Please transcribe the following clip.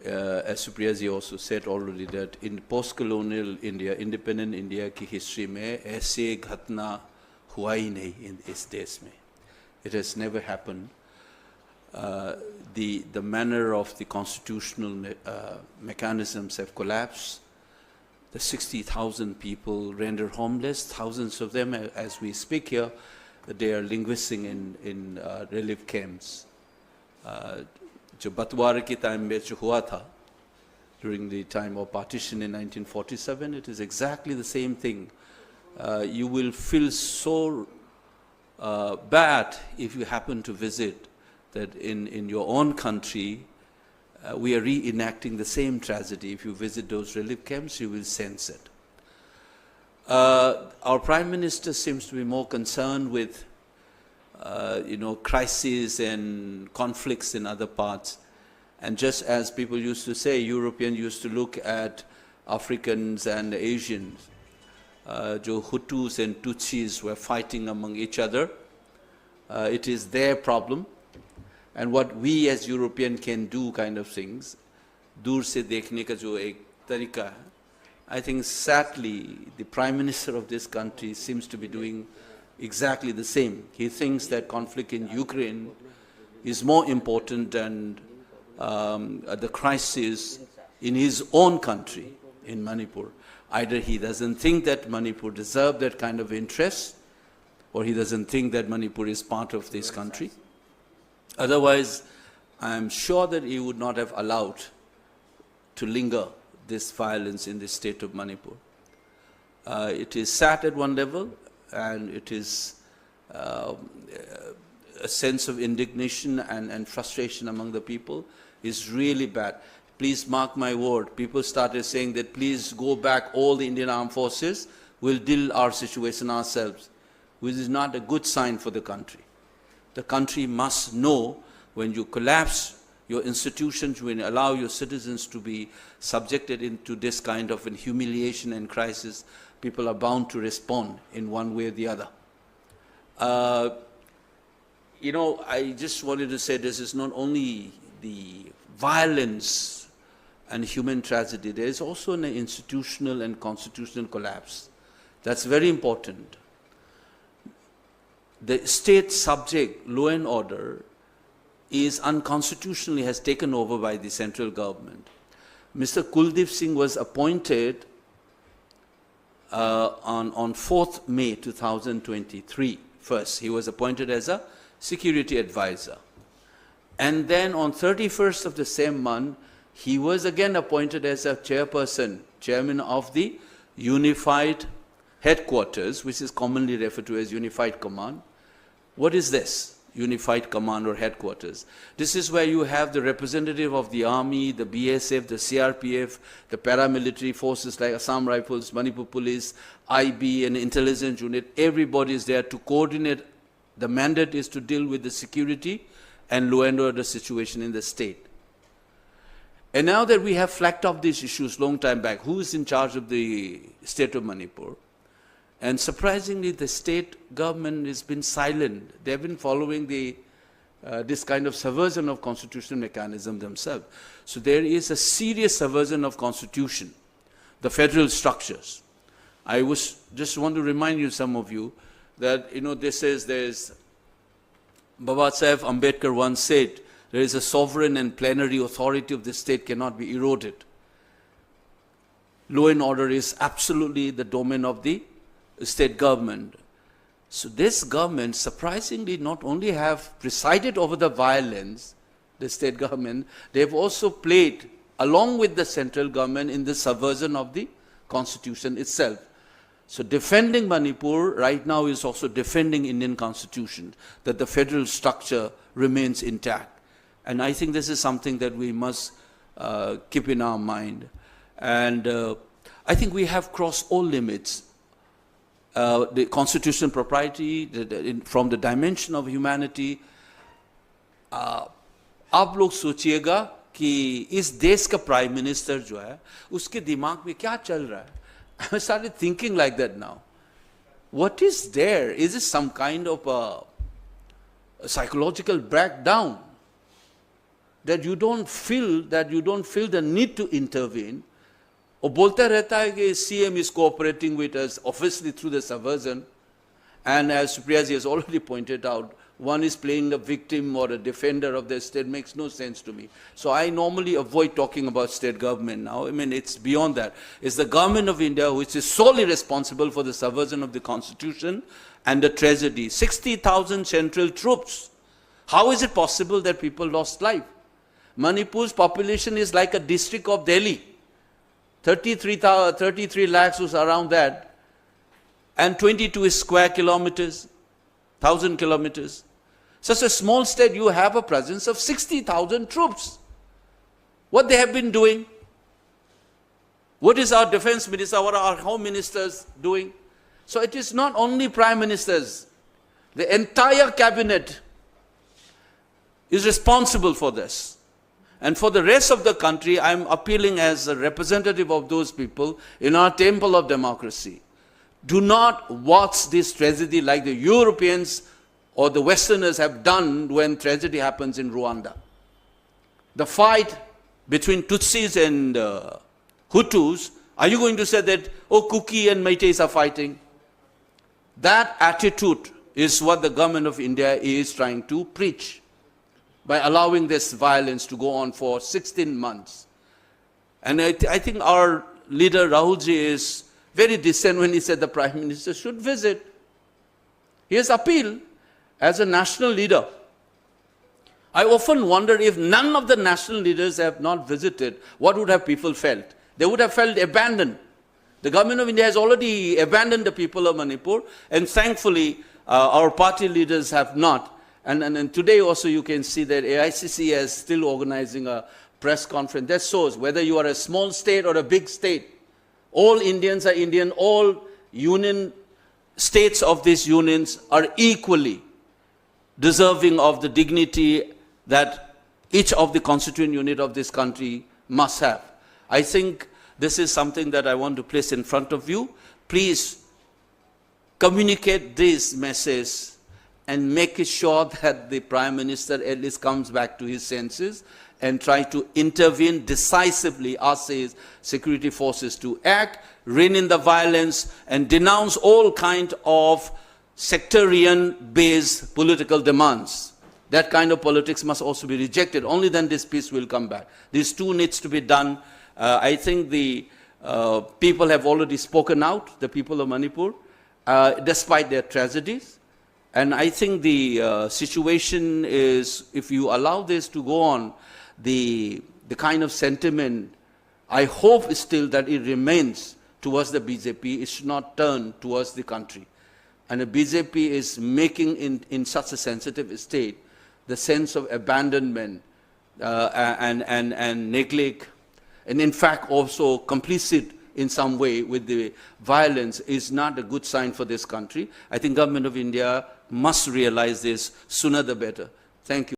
as Supriyaji also said already, that in post-colonial India, independent India की history में ऐसे घटना हुआ ही नहीं इस देश में. It has never happened. The manner of the constitutional mechanisms have collapsed. The 60,000 people rendered homeless, thousands of them, as we speak here, they are linguisting in relief camps. जो बतवार के टाइम में जो हुआ था, during the time of partition in 1947, it is exactly the same thing. You will feel so bad if you happen to visit that in your own country, we are reenacting the same tragedy. If you visit those relief camps, you will sense it. Our Prime Minister seems to be more concerned with crises and conflicts in other parts. And just as people used to say, Europeans used to look at Africans and Asians, jo Hutus and Tutsis were fighting among each other. It is their problem. And what we as European can do kind of things, dur se dekhne ka jo ek tarika hai, I think sadly the Prime Minister of this country seems to be doing exactly the same. He thinks that conflict in Ukraine is more important than the crisis in his own country, in Manipur. Either he doesn't think that Manipur deserves that kind of interest, or he doesn't think that Manipur is part of this country. Otherwise, I am sure that he would not have allowed to linger this violence in the state of Manipur. It is sad at one level, and it is a sense of indignation and frustration among the people is really bad. Please mark my word, people started saying that please go back, all the Indian armed forces, we'll deal our situation ourselves, which is not a good sign for the country. The country must know when you collapse your institutions, when you allow your citizens to be subjected into this kind of humiliation and crisis, people are bound to respond in one way or the other. I just wanted to say this is not only the violence and human tragedy, there is also an institutional and constitutional collapse. That's very important. The state subject, law and order, is unconstitutionally has taken over by the central government. Mr. Kuldeep Singh was appointed on 4th May 2023. First, he was appointed as a security advisor. And then on 31st of the same month, he was again appointed as a chairman of the Unified Headquarters, which is commonly referred to as Unified Command. What is this, Unified Command or Headquarters? This is where you have the representative of the Army, the BSF, the CRPF, the paramilitary forces like Assam Rifles, Manipur Police, IB, and intelligence unit. Everybody is there to coordinate. The mandate is to deal with the security and law and order situation in the state. And now that we have flagged off these issues long time back, who is in charge of the state of Manipur? And surprisingly, the state government has been silent. They have been following this kind of subversion of constitutional mechanism themselves. So there is a serious subversion of constitution, the federal structures. I just want to remind you, some of you, that there's Baba Saheb Ambedkar once said, there is a sovereign and plenary authority of the state cannot be eroded. Law and order is absolutely the domain of the state government. So this government, surprisingly, not only have presided over the violence, the state government, they have also played, along with the central government, in the subversion of the constitution itself. So defending Manipur right now is also defending Indian constitution, that the federal structure remains intact. And I think this is something that we must keep in our mind. And I think we have crossed all limits. The constitutional propriety, from the dimension of humanity, आप लोग सोचिएगा कि इस देश का prime minister जो है, उसके दिमाग में क्या चल रहा है? I started thinking like that now. What is there? Is it some kind of a psychological breakdown? that you don't feel the need to intervene. और बोलता रहता है कि CM is cooperating with us, obviously through the subversion, and as Supriyaji has already pointed out, one is playing a victim or a defender of the state. Makes no sense to me. So I normally avoid talking about state government now. I mean, it's beyond that. It's the government of India which is solely responsible for the subversion of the constitution and the tragedy. 60,000 central troops. How is it possible that people lost life? Manipur's population is like a district of Delhi. 33 lakhs was around that. And 22 square kilometers, 1,000 kilometers. Such a small state, you have a presence of 60,000 troops. What they have been doing? What is our defense minister, what are our home ministers doing? So it is not only prime ministers. The entire cabinet is responsible for this. And for the rest of the country, I am appealing as a representative of those people in our temple of democracy. Do not watch this tragedy like the Europeans or the Westerners have done when tragedy happens in Rwanda. The fight between Tutsis and Hutus, are you going to say that, oh, Kuki and Meiteis are fighting? That attitude is what the government of India is trying to preach by allowing this violence to go on for 16 months. And I think our leader Rahulji is very decent when he said the Prime Minister should visit. His appeal as a national leader. I often wonder if none of the national leaders have not visited, what would have people felt? They would have felt abandoned. The government of India has already abandoned the people of Manipur, and thankfully our party leaders have not. And today also you can see that AICC is still organizing a press conference. That shows whether you are a small state or a big state, all Indians are Indian, all union states of these unions are equally deserving of the dignity that each of the constituent unit of this country must have. I think this is something that I want to place in front of you. Please communicate this message and make sure that the Prime Minister at least comes back to his senses and try to intervene decisively, ask his security forces to act, rein in the violence, and denounce all kind of sectarian-based political demands. That kind of politics must also be rejected. Only then this peace will come back. These two needs to be done. I think the people have already spoken out, the people of Manipur, despite their tragedies. And I think the situation is, if you allow this to go on, the kind of sentiment, I hope still that it remains towards the BJP. It should not turn towards the country. And the BJP is making in such a sensitive state the sense of abandonment and neglect, and in fact also complicit in some way with the violence is not a good sign for this country. I think government of India must realize this sooner the better. Thank you.